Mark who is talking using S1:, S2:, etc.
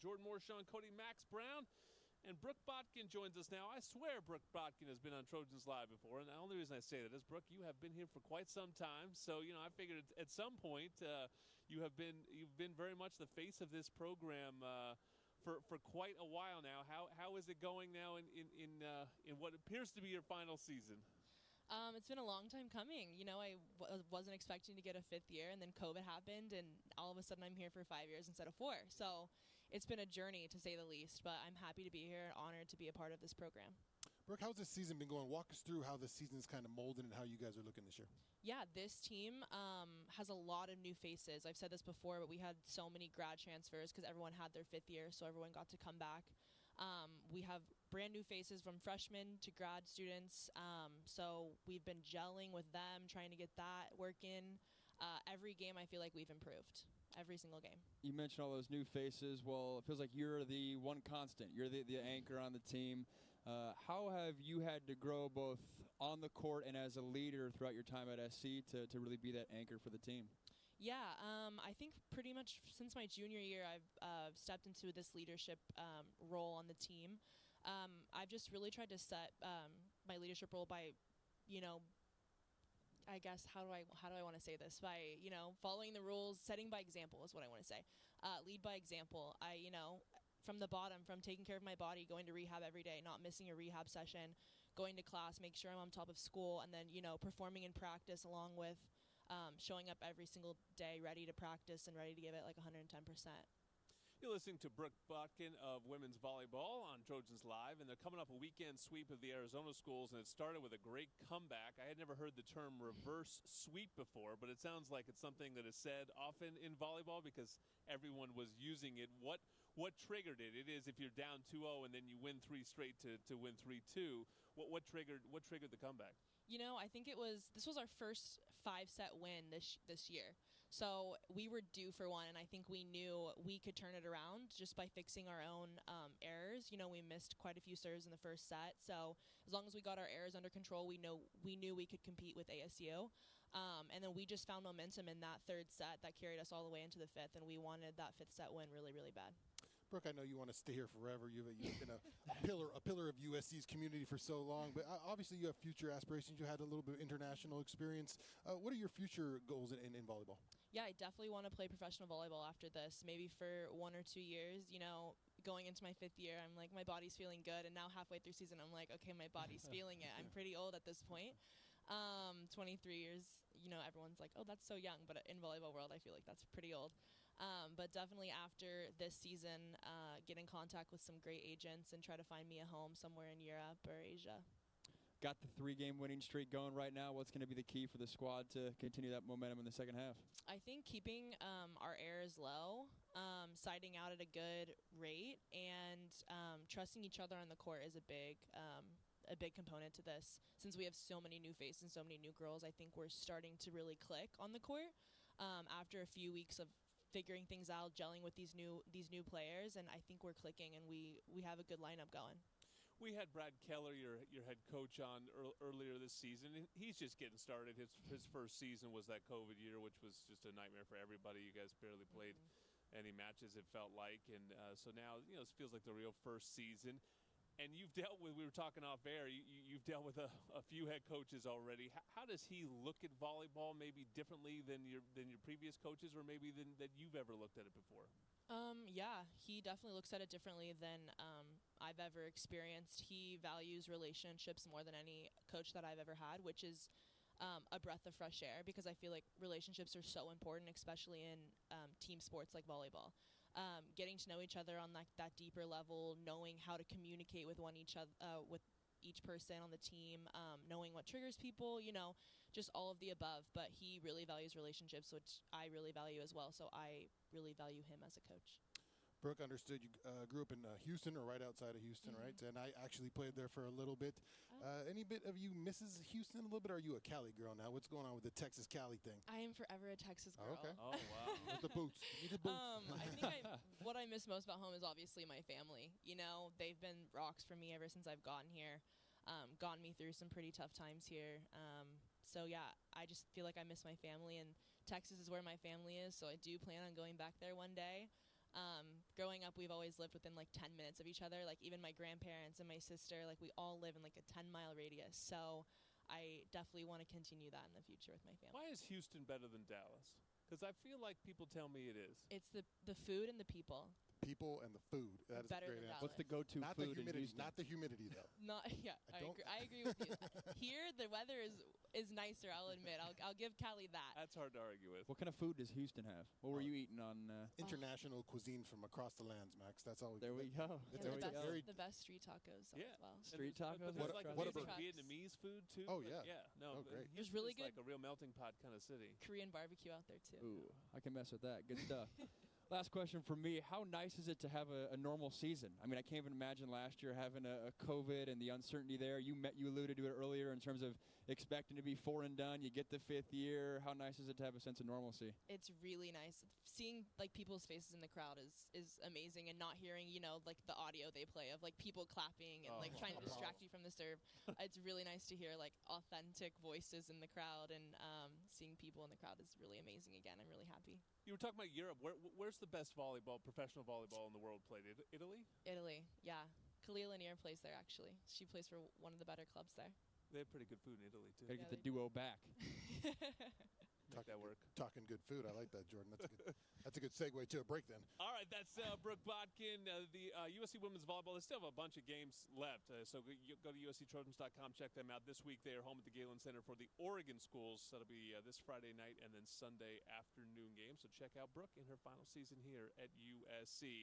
S1: Jordan Moore, Sean Cody, Max Brown, and Brooke Botkin joins us now. I swear Brooke Botkin has been on Trojans Live before, and the only reason I say that is, Brooke, you have been here for quite some time. So, I figured at some point you've been very much the face of this program for quite a while now. How is it going now in what appears to be your final season?
S2: It's been a long time coming. I wasn't expecting to get a fifth year, and then COVID happened, and all of a sudden I'm here for 5 years instead of 4. So it's been a journey, to say the least, but I'm happy to be here and honored to be a part of this program.
S3: Brooke, how's this season been going? Walk us through how the season's kind of molded and how you guys are looking this year.
S2: Yeah, this team has a lot of new faces. I've said this before, but we had so many grad transfers because everyone had their fifth year, so everyone got to come back. We have brand new faces from freshmen to grad students, so we've been gelling with them, trying to get that working. Every game I feel like we've improved. Every single game.
S4: You mentioned all those new faces. Well, it feels like you're the one constant. You're the anchor on the team. How have you had to grow both on the court and as a leader throughout your time at SC to really be that anchor for the team?
S2: Yeah, I think pretty much since my junior year I've stepped into this leadership role on the team. I've just really tried to set my leadership role by, I guess, how do I want to say this? By, following the rules, setting by example is what I want to say. Lead by example. From the bottom, from taking care of my body, going to rehab every day, not missing a rehab session, going to class, make sure I'm on top of school, and then, performing in practice along with showing up every single day ready to practice and ready to give it like 110%.
S1: You're listening to Brooke Botkin of women's volleyball on Trojans Live, and they're coming up a weekend sweep of the Arizona schools, and it started with a great comeback. I had never heard the term reverse sweep before, but it sounds like it's something that is said often in volleyball because everyone was using it. What triggered it? It is if you're down 2-0 and then you win 3 straight to win 3-2. What triggered the comeback?
S2: I think this was our first 5-set win this year. So we were due for one, and I think we knew we could turn it around just by fixing our own errors. We missed quite a few serves in the first set. So as long as we got our errors under control, we knew we could compete with ASU. And then we just found momentum in that third set that carried us all the way into the fifth, and we wanted that fifth set win really, really bad.
S3: Brooke, I know you want to stay here forever. You've been a pillar of USC's community for so long, but obviously you have future aspirations. You had a little bit of international experience. What are your future goals in volleyball?
S2: Yeah, I definitely want to play professional volleyball after this, maybe for 1 or 2 years. Going into my 5th year, I'm like, my body's feeling good, and now halfway through season, I'm like, okay, my body's feeling it. I'm pretty old at this point. 23 years, everyone's like, oh, that's so young, but in volleyball world, I feel like that's pretty old. But definitely after this season, get in contact with some great agents and try to find me a home somewhere in Europe or Asia.
S4: Got the 3-game winning streak going right now. What's going to be the key for the squad to continue that momentum in the second half?
S2: I think keeping our errors low, siding out at a good rate, and trusting each other on the court is a big component to this. Since we have so many new faces and so many new girls, I think we're starting to really click on the court after a few weeks of figuring things out, gelling with these new players, and I think we're clicking, and we have a good lineup going.
S1: We had Brad Keller, your head coach, on earlier this season, and he's just getting started. His first season was that COVID year, which was just a nightmare for everybody. You guys barely played any matches, it felt like, and so now it feels like the real first season. And you've dealt with, we were talking off air, you've dealt with a few head coaches already. How does he look at volleyball maybe differently than your previous coaches, or maybe than you've ever looked at it before?
S2: Yeah, he definitely looks at it differently than I've ever experienced. He values relationships more than any coach that I've ever had, which is a breath of fresh air, because I feel like relationships are so important, especially in team sports like volleyball. Getting to know each other on that deeper level, knowing how to communicate with with each person on the team, knowing what triggers people, just all of the above. But he really values relationships, which I really value as well. So I really value him as a coach.
S3: Brooke, understood you grew up in Houston, or right outside of Houston, right? And I actually played there for a little bit. Any bit of you misses Houston a little bit, or are you a Cali girl now? What's going on with the Texas-Cali thing?
S2: I am forever a Texas girl.
S3: Oh, okay.
S1: Oh, wow.
S3: With the boots. You need the boots.
S2: I think what I miss most about home is obviously my family. They've been rocks for me ever since I've gotten here. Gotten me through some pretty tough times here. So, yeah, I just feel like I miss my family, and Texas is where my family is, so I do plan on going back there one day. Growing up, we've always lived within like 10 minutes of each other. Like even my grandparents and my sister, like we all live in like a 10-mile radius. So I definitely want to continue that in the future with my family.
S1: Why is Houston better than Dallas? Because I feel like people tell me it is.
S2: It's the food and the people.
S3: People and the food. That is a
S2: Better
S3: great
S2: than
S3: answer.
S4: What's the go-to
S3: Not
S4: food
S3: the humidity.
S4: in Houston?
S3: Not the humidity, though.
S2: Not I agree with you. Here the weather is nicer. I'll admit. I'll give Cali that.
S1: That's hard to argue with.
S4: What kind of food does Houston have? What were you eating on?
S3: International cuisine from across the lands, Max. That's all we
S4: There we go.
S3: It's
S2: Yeah,
S3: very
S2: the best street tacos
S1: Yeah.
S2: as well.
S4: Street tacos.
S1: But there's
S3: What-
S1: like
S3: what
S1: amazing
S3: about-
S1: Vietnamese food too.
S3: Oh,
S1: Like,
S3: yeah.
S1: yeah. No,
S3: Oh, great.
S1: Houston
S2: There's really
S1: is
S2: good-
S1: like a real melting pot kind of city.
S2: Korean barbecue out there too.
S4: Ooh, I can mess with that. Good stuff. Last question for me. How nice is it to have a normal season? I mean, I can't even imagine last year having a COVID and the uncertainty there. You alluded to it earlier in terms of expecting to be 4 and done. You get the 5th year. How nice is it to have a sense of normalcy?
S2: It's really nice. Seeing like people's faces in the crowd is amazing, and not hearing like the audio they play of like people clapping and like trying to distract you from the serve. It's really nice to hear like authentic voices in the crowd, and seeing people in the crowd is really amazing. Again, I'm really happy.
S1: You were talking about Europe. Where's the best professional volleyball in the world played? Italy?
S2: Italy, yeah. Khalil Lanier plays there actually. She plays for one of the better clubs there.
S1: They have pretty good food in Italy too.
S4: Gotta
S2: Yeah,
S4: get the
S2: they
S4: duo back.
S1: Make that work.
S3: Talking good food. I like that, Jordan. That's a good segue to a break then.
S1: All right, that's Brooke Botkin, the USC women's volleyball. They still have a bunch of games left, so go to USCTrojans.com, check them out. This week they are home at the Galen Center for the Oregon schools. That'll be this Friday night and then Sunday afternoon game. So check out Brooke in her final season here at USC.